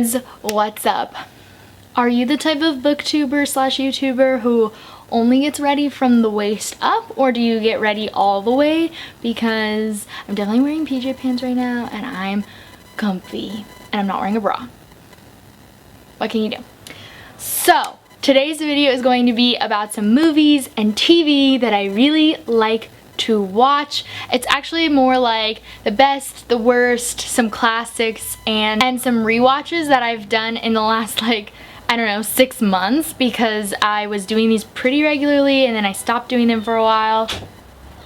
nerds, what's up? Are you the type of booktuber slash YouTuber who only gets ready from the waist up, or do you get ready all the way? Because I'm definitely wearing PJ pants right now and I'm comfy and I'm not wearing a bra. What can you do? So today's video is going to be about some movies and TV that I really like to watch. It's actually more like the best, the worst, some classics, and some rewatches that I've done in the last, like, I don't know, 6 months, because I was doing these pretty regularly and then I stopped doing them for a while.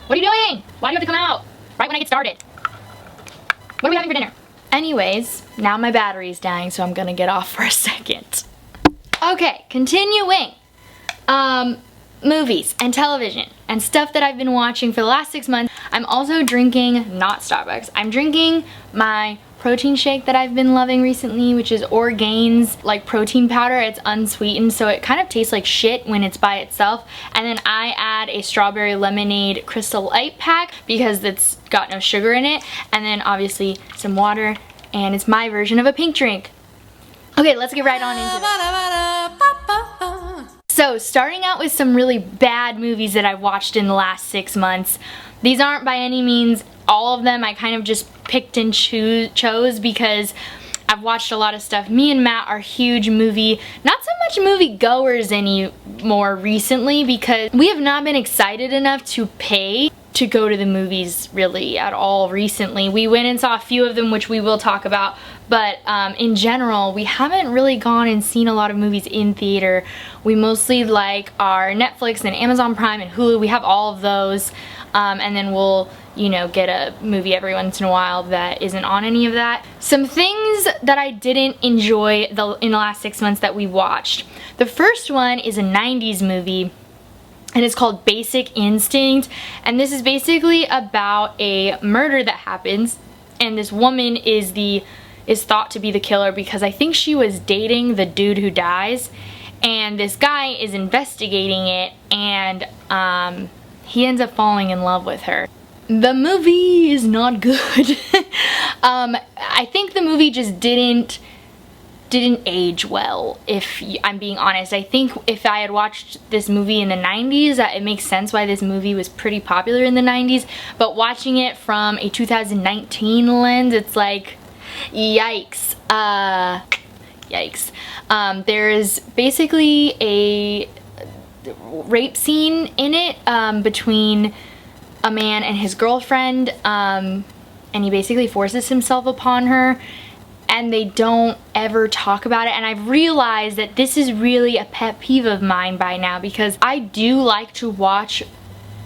What are you doing? Why do you have to come out right when I get started? What are we having for dinner? Anyways, now my battery's dying, so I'm gonna get off for a second. Okay, continuing. Movies and television and stuff that I've been watching for the last 6 months. I'm also drinking, not Starbucks, I'm drinking my protein shake that I've been loving recently, which is Orgain's like protein powder. It's unsweetened, so it kind of tastes like shit when it's by itself. And then I add a strawberry lemonade Crystal Light pack because it's got no sugar in it. And then obviously some water, and it's my version of a pink drink. Okay, let's get right on into it. So, starting out with some really bad movies that I've watched in the last 6 months. These aren't by any means all of them. I kind of just picked and chose because I've watched a lot of stuff. Me and Matt are huge movie, not so much movie goers anymore recently, because we have not been excited enough to pay to go to the movies really at all recently. We went and saw a few of them, which we will talk about, but in general, we haven't really gone and seen a lot of movies in theater. We mostly like our Netflix and Amazon Prime and Hulu. We have all of those, and then we'll, you know, get a movie every once in a while that isn't on any of that. Some things that I didn't enjoy in the last 6 months that we watched. The first one is a 90s movie, and it's called Basic Instinct, and this is basically about a murder that happens, and this woman is thought to be the killer because I think she was dating the dude who dies, and this guy is investigating it, and he ends up falling in love with her. The movie is not good. I think the movie just didn't age well, if I'm being honest. I think if I had watched this movie in the 90s, it makes sense why this movie was pretty popular in the 90s, but watching it from a 2019 lens, it's like, yikes. Yikes. There's basically a rape scene in it between a man and his girlfriend, and he basically forces himself upon her, and they don't ever talk about it. And I've realized that this is really a pet peeve of mine by now, because I do like to watch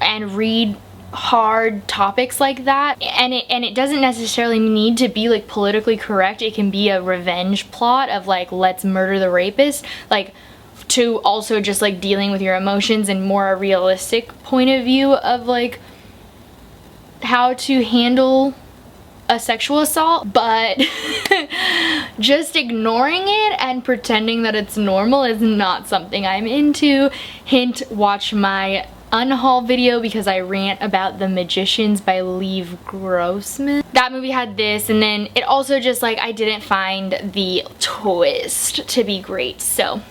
and read hard topics like that, and it doesn't necessarily need to be like politically correct. It can be a revenge plot of like, let's murder the rapist, like, to also just like dealing with your emotions and more a realistic point of view of like how to handle a sexual assault. But just ignoring it and pretending that it's normal is not something I'm into. Hint, watch my unhaul video because I rant about The Magicians by Lev Grossman. That movie had this, and then it also just like, I didn't find the twist to be great, so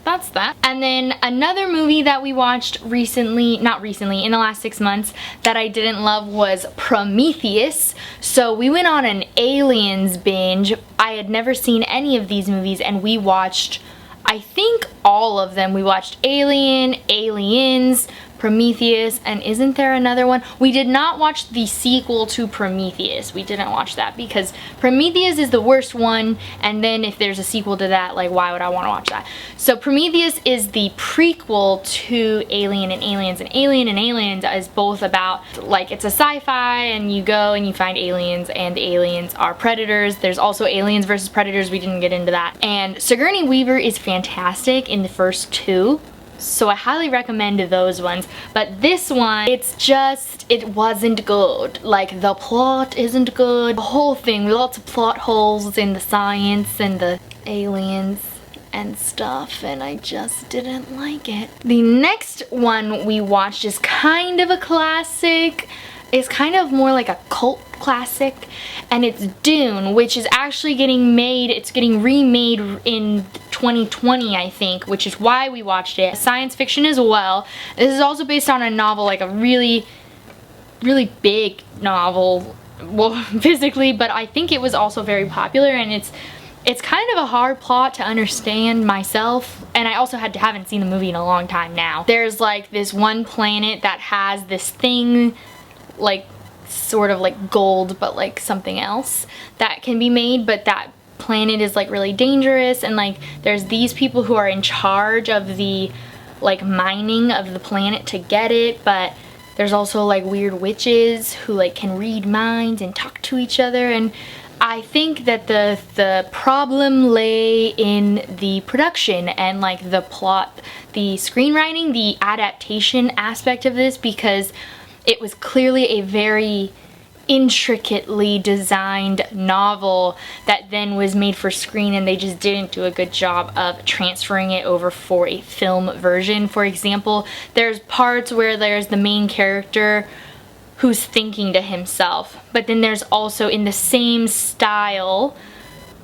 that's that. And then another movie that we watched recently, not recently, in the last 6 months that I didn't love was Prometheus. So we went on an Aliens binge. I had never seen any of these movies, and we watched, I think, all of them. We watched Alien, Aliens, Prometheus, and isn't there another one? We did not watch the sequel to Prometheus. We didn't watch that because Prometheus is the worst one, and then if there's a sequel to that, like, why would I want to watch that? So Prometheus is the prequel to Alien and Aliens, and Alien and Aliens is both about, like, it's a sci-fi, and you go and you find aliens, and the aliens are predators. There's also Aliens versus Predators. We didn't get into that. And Sigourney Weaver is fantastic in the first two, so I highly recommend those ones. But this one, it's just, it wasn't good. Like, the plot isn't good. The whole thing, lots of plot holes in the science and the aliens and stuff, and I just didn't like it. The next one we watched is kind of a classic. It's kind of more like a cult classic, and it's Dune, which is actually getting made, it's getting remade in 2020, I think, which is why we watched it. Science fiction as well. This is also based on a novel, like a really big novel, well, physically, but I think it was also very popular, and it's kind of a hard plot to understand myself, and I also haven't seen the movie in a long time now. There's like this one planet that has this thing, like sort of like gold, but like something else that can be made, but that planet is like really dangerous, and like there's these people who are in charge of the like mining of the planet to get it, but there's also like weird witches who like can read minds and talk to each other, and I think that the problem lay in the production and like the plot, the screenwriting, the adaptation aspect of this, because it was clearly a very intricately designed novel that then was made for screen, and they just didn't do a good job of transferring it over for a film version. For example, there's parts where there's the main character who's thinking to himself, but then there's also, in the same style,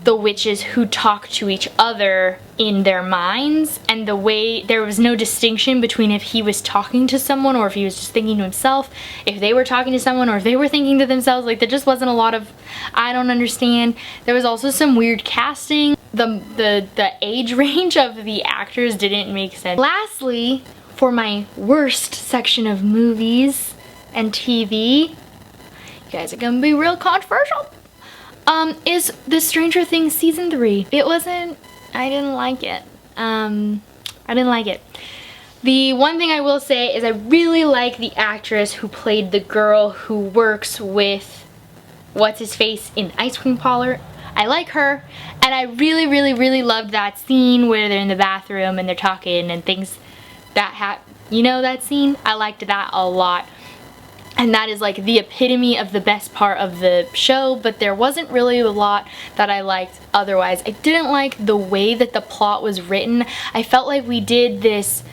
the witches who talk to each other in their minds, and the way there was no distinction between if he was talking to someone or if he was just thinking to himself, if they were talking to someone or if they were thinking to themselves. Like, there just wasn't a lot of, I don't understand. There was also some weird casting. The age range of the actors didn't make sense. Lastly, for my worst section of movies and TV, you guys are gonna be real controversial, is the Stranger Things season 3. I didn't like it. I didn't like it. The one thing I will say is I really like the actress who played the girl who works with what's-his-face in Ice Cream Parlor. I like her, and I really loved that scene where they're in the bathroom and they're talking and things you know that scene? I liked that a lot. And that is like the epitome of the best part of the show, but there wasn't really a lot that I liked otherwise. I didn't like the way that the plot was written. I felt like we did this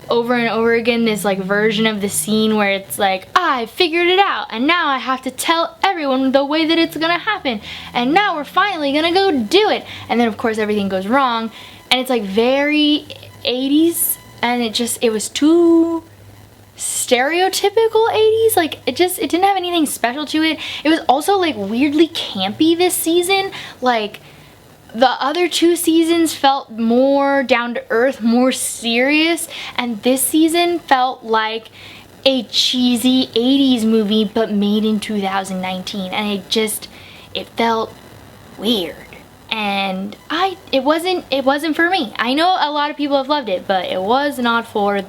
over and over again, this like version of the scene where it's like, I figured it out, and now I have to tell everyone the way that it's gonna happen, and now we're finally gonna go do it. And then of course everything goes wrong, and it's like very 80s, and it was too stereotypical 80s. Like, it didn't have anything special to it. It was also like weirdly campy this season. Like, the other two seasons felt more down to earth, more serious, and this season felt like a cheesy 80s movie but made in 2019, and it felt weird, and it wasn't for me. I know a lot of people have loved it, but it was not for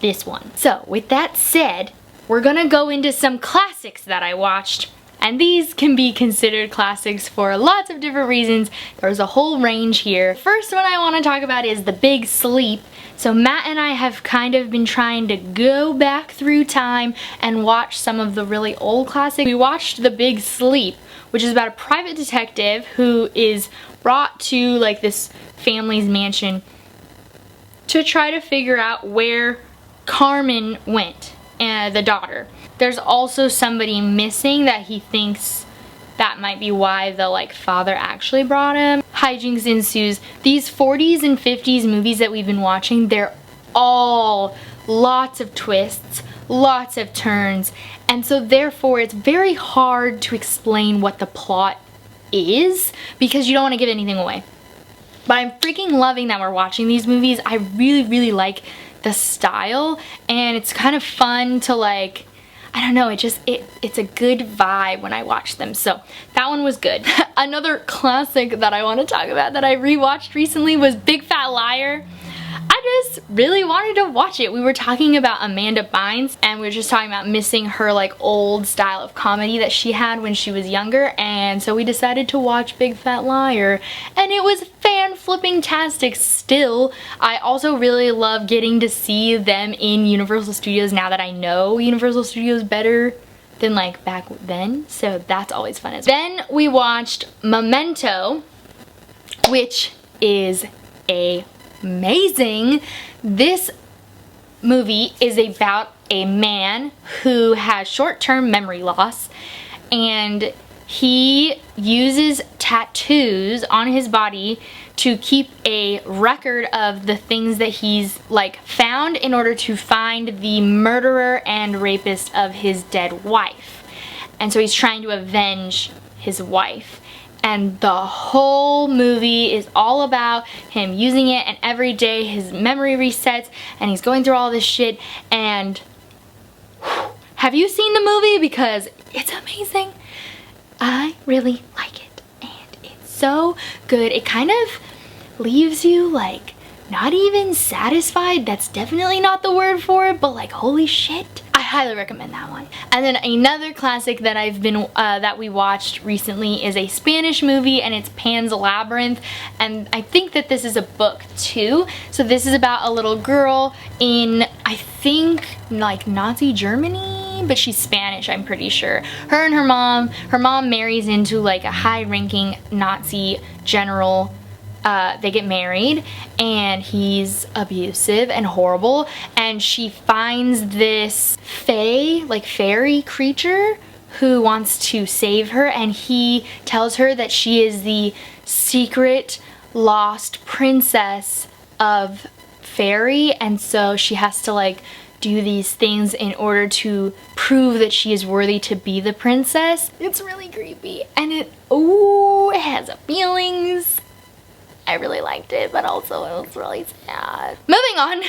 this one. So with that said, we're gonna go into some classics that I watched, and these can be considered classics for lots of different reasons. There's a whole range here. First one I want to talk about is The Big Sleep. So Matt and I have kind of been trying to go back through time and watch some of the really old classics. We watched The Big Sleep, which is about a private detective who is brought to like this family's mansion to try to figure out where Carmen went, the daughter. There's also somebody missing that he thinks that might be why the like father actually brought him. Hijinks ensues. These 40s and 50s movies that we've been watching, they're all lots of twists, lots of turns, and so therefore it's very hard to explain what the plot is because you don't want to give anything away. But I'm freaking loving that we're watching these movies. I really like the style, and it's kind of fun to like, I don't know, it's a good vibe when I watch them. So that one was good. Another classic that I want to talk about that I rewatched recently was Big Fat Liar. I just really wanted to watch it. We were talking about Amanda Bynes, and we were just talking about missing her like old style of comedy that she had when she was younger, and so we decided to watch Big Fat Liar, and it was fan-flipping-tastic still. I also really love getting to see them in Universal Studios now that I know Universal Studios better than like back then, so that's always fun as well. Then we watched Memento, which is amazing. This movie is about a man who has short-term memory loss, and he uses tattoos on his body to keep a record of the things that he's like found in order to find the murderer and rapist of his dead wife. And so he's trying to avenge his wife. And the whole movie is all about him using it, and every day his memory resets and he's going through all this shit. And have you seen the movie? Because it's amazing. I really like it, and it's so good. It kind of leaves you like not even satisfied. That's definitely not the word for it, but like holy shit. I highly recommend that one. And then another classic that that we watched recently is a Spanish movie, and it's Pan's Labyrinth, and I think that this is a book too. So this is about a little girl in, I think, like Nazi Germany, but she's Spanish, I'm pretty sure. Her and her mom marries into like a high-ranking Nazi general. They get married, and he's abusive and horrible, and she finds this fairy creature who wants to save her, and he tells her that she is the secret lost princess of fairy, and so she has to like do these things in order to prove that she is worthy to be the princess. It's really creepy, and it has feelings. I really liked it, but also it was really sad. Moving on.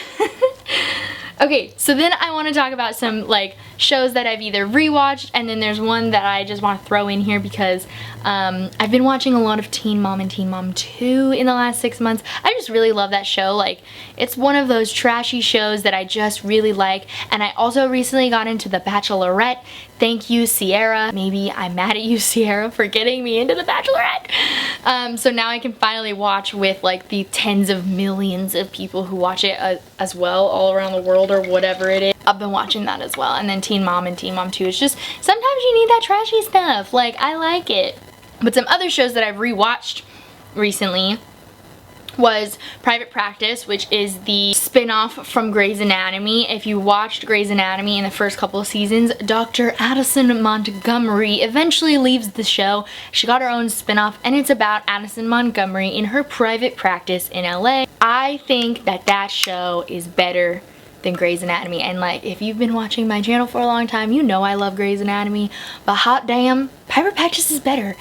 Okay, so then I want to talk about some like shows that I've either rewatched, and then there's one that I just want to throw in here because I've been watching a lot of Teen Mom and Teen Mom 2 in the last 6 months. I just really love that show. Like, it's one of those trashy shows that I just really like. And I also recently got into The Bachelorette. Thank you, Sierra. Maybe I'm mad at you, Sierra, for getting me into The Bachelorette. So now I can finally watch with like the tens of millions of people who watch it as well all around the world, or whatever it is. I've been watching that as well. And then Teen Mom and Teen Mom 2 is just, sometimes you need that trashy stuff. Like, I like it. But some other shows that I've rewatched recently was Private Practice, which is the spin-off from Grey's Anatomy. If you watched Grey's Anatomy in the first couple of seasons, Dr. Addison Montgomery eventually leaves the show. She got her own spin-off, and it's about Addison Montgomery in her private practice in LA. I think that that show is better than Grey's Anatomy, and like, if you've been watching my channel for a long time, you know I love Grey's Anatomy, but hot damn, Private Practice is better.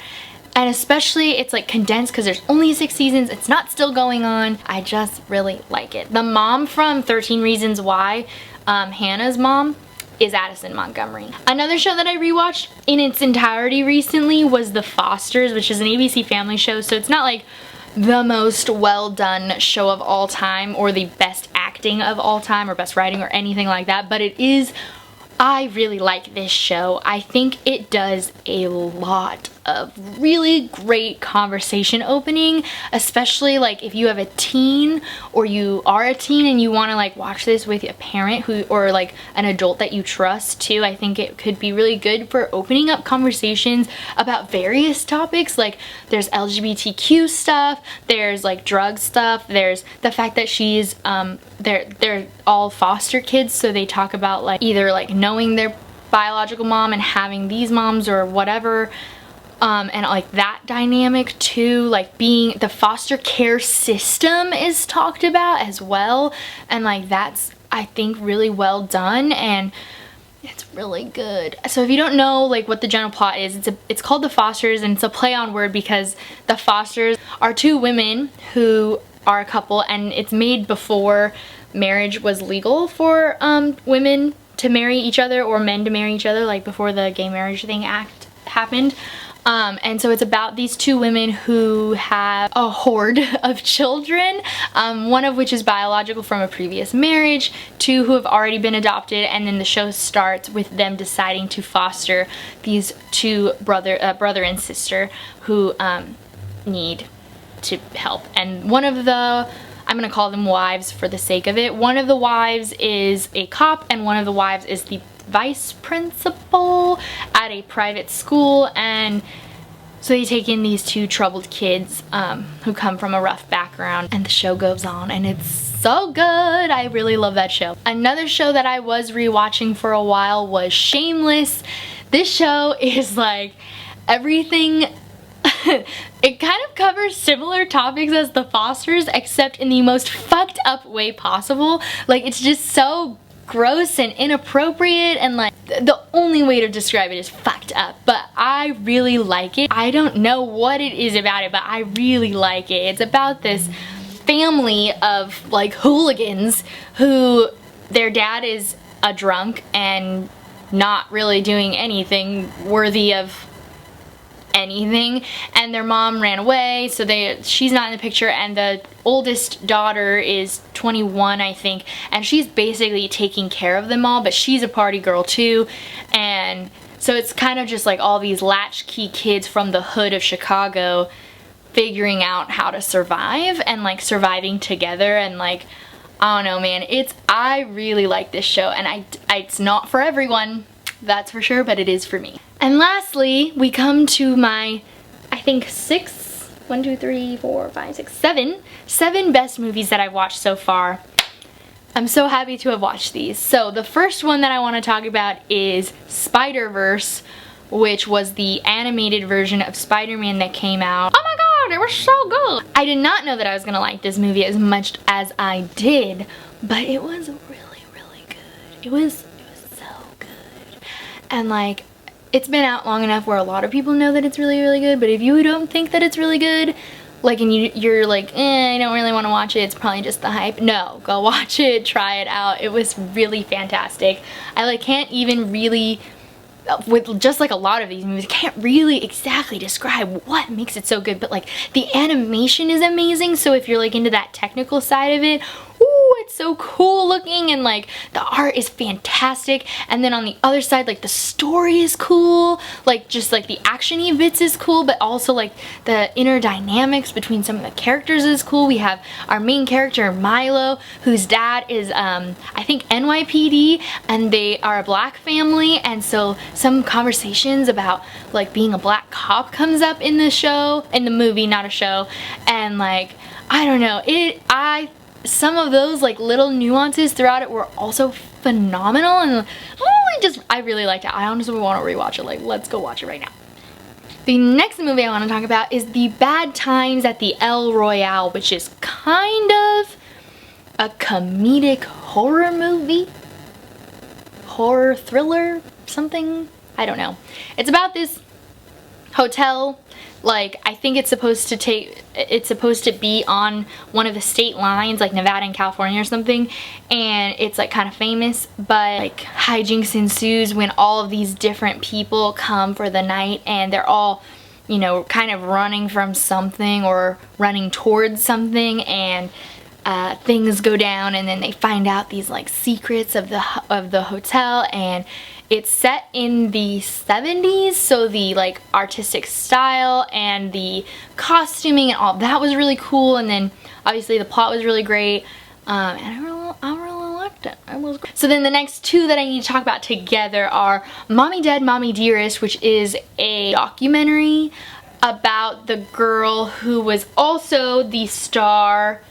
And especially it's like condensed because there's only 6 seasons. It's not still going on. I just really like it. The mom from 13 Reasons Why, Hannah's mom, is Addison Montgomery. Another show that I rewatched in its entirety recently was The Fosters, which is an ABC family show. So it's not like the most well done show of all time, or the best acting of all time, or best writing, or anything like that, but it is. I really like this show. I think it does a lot of really great conversation opening, especially like if you have a teen, or you are a teen and you want to like watch this with a parent who, or like an adult that you trust too. I think it could be really good for opening up conversations about various topics. Like, there's LGBTQ stuff, there's like drug stuff, there's the fact that she's they're all foster kids, so they talk about like either like knowing their biological mom and having these moms or whatever, and like that dynamic too, like being the foster care system is talked about as well, and like that's, I think, really well done, and it's really good. So if you don't know like what the general plot is, it's called The Fosters, and it's a play on word because the Fosters are 2 women who are a couple, and it's made before marriage was legal for women to marry each other, or men to marry each other, like before the Gay Marriage Thing Act happened. And so it's about these 2 women who have a horde of children, one of which is biological from a previous marriage, 2 who have already been adopted, and then the show starts with them deciding to foster these 2 brother and sister who need to help. And one of the, I'm gonna call them wives for the sake of it, one of the wives is a cop, and one of the wives is the vice principal at a private school. And so they take in these 2 troubled kids who come from a rough background, and the show goes on, and it's so good. I really love that show. Another show that I was rewatching for a while was Shameless. This show is like everything. It kind of covers similar topics as The Fosters, except in the most fucked up way possible. Like, it's just so gross and inappropriate, and like the only way to describe it is fucked up, but I really like it. I don't know what it is about it, but I really like it. It's about this family of like hooligans who their dad is a drunk and not really doing anything worthy of anything, and their mom ran away, so she's not in the picture, and the oldest daughter is 21, I think, and she's basically taking care of them all, but she's a party girl too. And so it's kind of just like all these latchkey kids from the hood of Chicago figuring out how to survive and like surviving together, and like, I don't know, man, I really like this show, and it's not for everyone, that's for sure, but it is for me. And lastly, we come to my, I think seven best movies that I've watched so far. I'm so happy to have watched these. So the first one that I want to talk about is Spider-Verse, which was the animated version of Spider-Man that came out. Oh my god, it was so good! I did not know that I was gonna like this movie as much as I did, but it was really, really good. It was so good. And like, it's been out long enough where a lot of people know that it's really, really good, but if you don't think that it's really good, like, and you're like, I don't really want to watch it, it's probably just the hype. No, go watch it, try it out. It was really fantastic. I like can't even really, with just like a lot of these movies, can't really exactly describe what makes it so good, but like the animation is amazing. So if you're like into that technical side of it, ooh, it's so cool looking, and like the art is fantastic. And then on the other side, like the story is cool, like just like the action-y bits is cool, but also like the inner dynamics between some of the characters is cool. We have our main character Milo, whose dad is I think NYPD, and they are a black family, and so some conversations about like being a black cop comes up in the show, in the movie, not a show. And like, I don't know, some of those like little nuances throughout it were also phenomenal, and I really liked it. I honestly want to rewatch it. Like, let's go watch it right now. The next movie I want to talk about is The Bad Times at the El Royale, which is kind of a comedic horror movie, horror thriller, something, I don't know. It's about this hotel. Like, I think it's supposed to be on one of the state lines, like Nevada and California or something, and it's like kind of famous, but like hijinks ensues when all of these different people come for the night, and they're all, you know, kind of running from something or running towards something, and things go down, and then they find out these like secrets of the hotel. And it's set in the 70s, so the like artistic style and the costuming and all that was really cool, and then obviously the plot was really great, and I really liked it. It was great. So then the next two that I need to talk about together are Mommy Dead, Mommy Dearest, which is a documentary about the girl who was also the star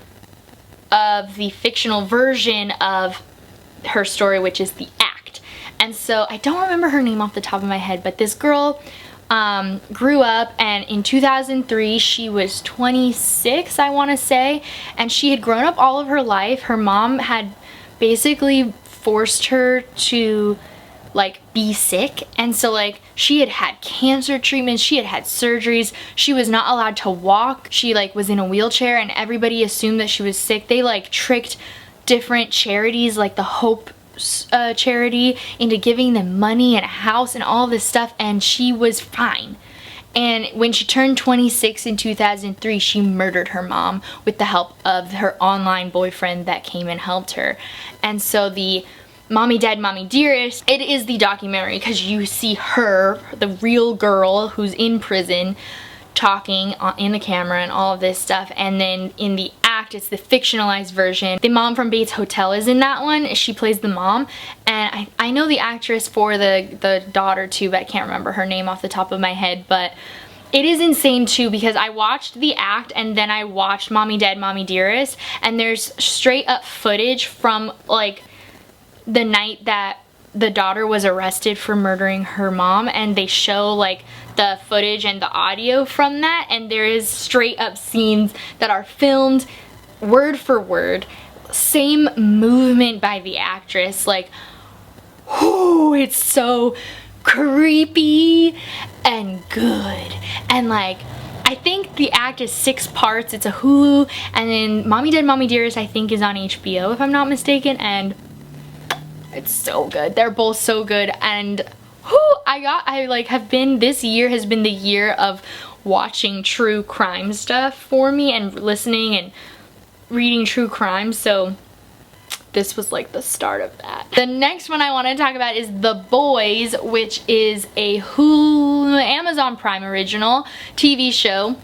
of the fictional version of her story, which is The Act. And so I don't remember her name off the top of my head, but this girl grew up, and in 2003 she was 26, I want to say, and she had grown up all of her life. Her mom had basically forced her to like be sick, and so like she had had cancer treatments, she had had surgeries, she was not allowed to walk, she like was in a wheelchair, and everybody assumed that she was sick. They like tricked different charities like the Hope charity into giving them money and a house and all this stuff, and she was fine. And when she turned 26 in 2003, she murdered her mom with the help of her online boyfriend that came and helped her. And so the Mommy Dead, Mommy Dearest, it is the documentary because you see her, the real girl who's in prison, talking in the camera and all of this stuff. And then in The Act, it's the fictionalized version. The mom from Bates Hotel is in that one. She plays the mom, and I know the actress for the daughter too, but I can't remember her name off the top of my head. But it is insane too, because I watched The Act and then I watched Mommy Dead, Mommy Dearest, and there's straight up footage from like the night that the daughter was arrested for murdering her mom, and they show like the footage and the audio from that, and there is straight up scenes that are filmed word for word, same movement by the actress, like, whoo, it's so creepy and good. And like, I think the act is 6 parts. It's a Hulu, and then Mommy Dead, Mommy Dearest I think is on HBO if I'm not mistaken, and it's so good. They're both so good, and this year has been the year of watching true crime stuff for me and listening and reading true crime, so this was like the start of that. The next one I want to talk about is The Boys, which is a Hulu, Amazon Prime original TV show.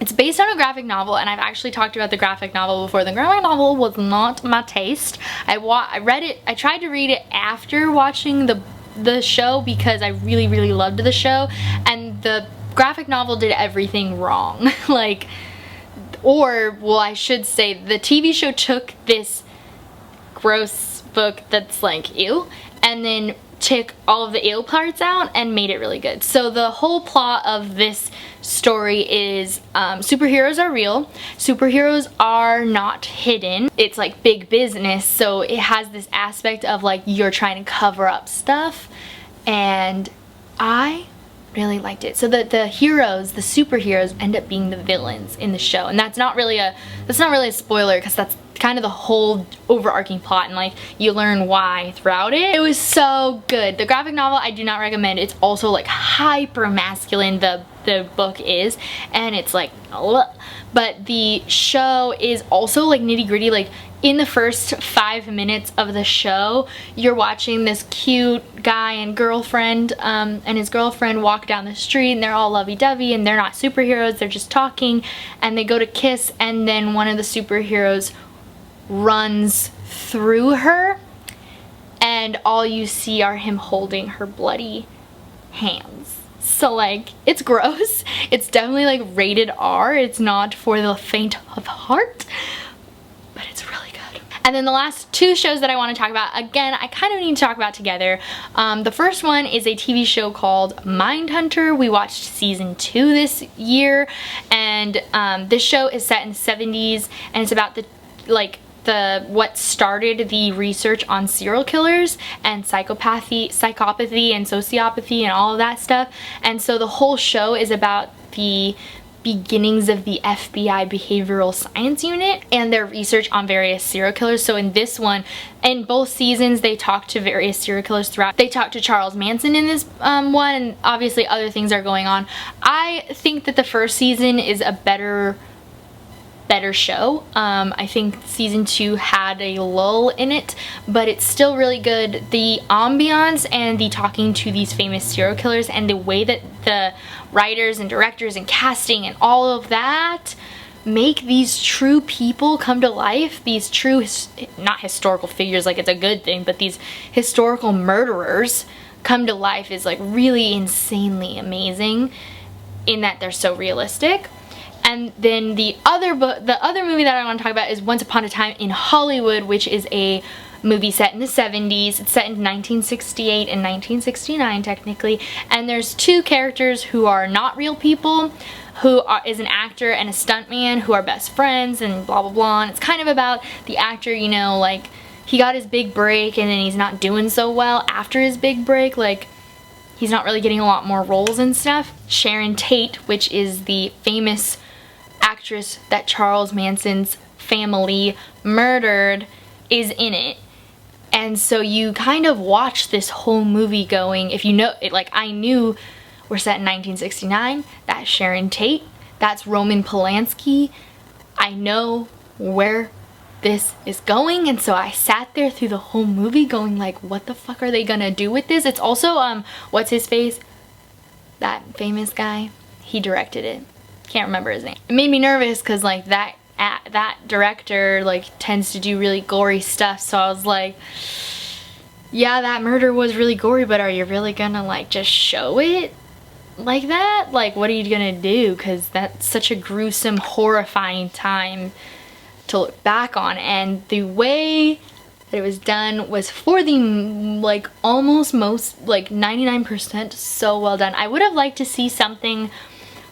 It's based on a graphic novel, and I've actually talked about the graphic novel before. The graphic novel was not my taste. I read it, I tried to read it after watching the show because I really, really loved the show, and the graphic novel did everything wrong. Like, or, well, I should say, the TV show took this gross book that's like ew, and then took all of the ew parts out and made it really good. So the whole plot of this story is superheroes are real, superheroes are not hidden. It's like big business, so it has this aspect of like you're trying to cover up stuff, and I really liked it. So the heroes, the superheroes, end up being the villains in the show, and that's not really a spoiler, because that's kind of the whole overarching plot, and like you learn why throughout it. It was so good. The graphic novel I do not recommend. It's also like hyper masculine, the book is, and it's like ugh. But the show is also like nitty gritty. Like in the first 5 minutes of the show, you're watching this cute guy and girlfriend and his girlfriend walk down the street, and they're all lovey-dovey, and they're not superheroes, they're just talking, and they go to kiss, and then one of the superheroes runs through her, and all you see are him holding her bloody hands. So like, it's gross. It's definitely like rated R. It's not for the faint of heart, but it's really good. And then the last 2 shows that I want to talk about, again, I kind of need to talk about together. The first one is a TV show called Mindhunter. We watched season 2 this year, and this show is set in the 70s, and it's about what started the research on serial killers and psychopathy and sociopathy and all of that stuff. And so the whole show is about the beginnings of the FBI behavioral science unit and their research on various serial killers. So in this one, in both seasons, they talk to various serial killers throughout. They talk to Charles Manson in this one, and obviously other things are going on. I think that the first season is a better show. I think season 2 had a lull in it, but it's still really good. The ambiance and the talking to these famous serial killers and the way that the writers and directors and casting and all of that make these true people come to life, these true, not historical figures like it's a good thing, but these historical murderers come to life is like really insanely amazing in that they're so realistic. And then the other movie that I want to talk about is Once Upon a Time in Hollywood, which is a movie set in the 70s. It's set in 1968 and 1969 technically, and there's 2 characters who are not real people, is an actor and a stuntman who are best friends and blah blah blah. And it's kind of about the actor, you know, like he got his big break and then he's not doing so well after his big break, like he's not really getting a lot more roles and stuff. Sharon Tate, which is the famous actress that Charles Manson's family murdered, is in it. And so you kind of watch this whole movie going, if you know it, like I knew we're set in 1969, that's Sharon Tate, that's Roman Polanski, I know where this is going, and so I sat there through the whole movie going like, what the fuck are they gonna do with this? It's also what's his face, that famous guy, he directed it. Can't remember his name. It made me nervous because like that director like tends to do really gory stuff, so I was like, yeah, that murder was really gory, but are you really gonna like just show it like that? Like, what are you gonna do? Because that's such a gruesome, horrifying time to look back on. And the way that it was done was for the like almost most like 99% so well done. I would have liked to see something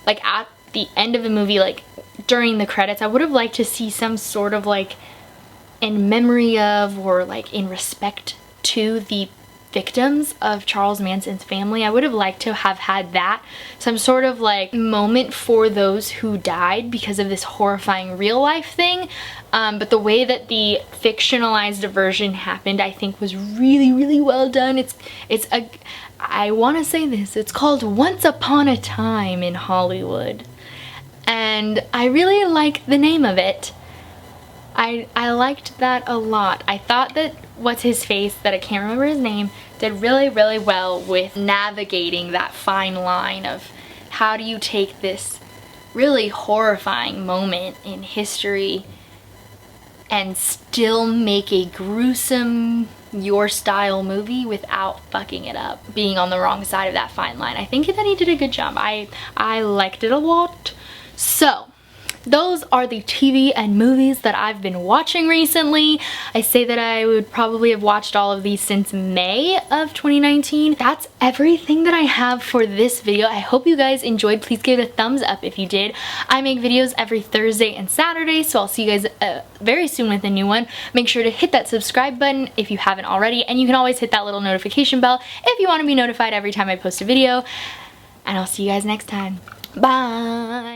like at the end of the movie, like during the credits, I would have liked to see some sort of like in memory of or like in respect to the victims of Charles Manson's family. I would have liked to have had that, some sort of like moment for those who died because of this horrifying real life thing. But the way that the fictionalized version happened, I think was really, really well done. I want to say this, it's called Once Upon a Time in Hollywood. And I really like the name of it. I liked that a lot. I thought that what's his face, that I can't remember his name, did really, really well with navigating that fine line of how do you take this really horrifying moment in history and still make a gruesome, your style movie without fucking it up, being on the wrong side of that fine line. I think that he did a good job. I liked it a lot. So those are the TV and movies that I've been watching recently. I say that I would probably have watched all of these since May of 2019. That's everything that I have for this video. I hope you guys enjoyed. Please give it a thumbs up if you did. I make videos every Thursday and Saturday, so I'll see you guys very soon with a new one. Make sure to hit that subscribe button if you haven't already, and you can always hit that little notification bell if you want to be notified every time I post a video. And I'll see you guys next time. Bye!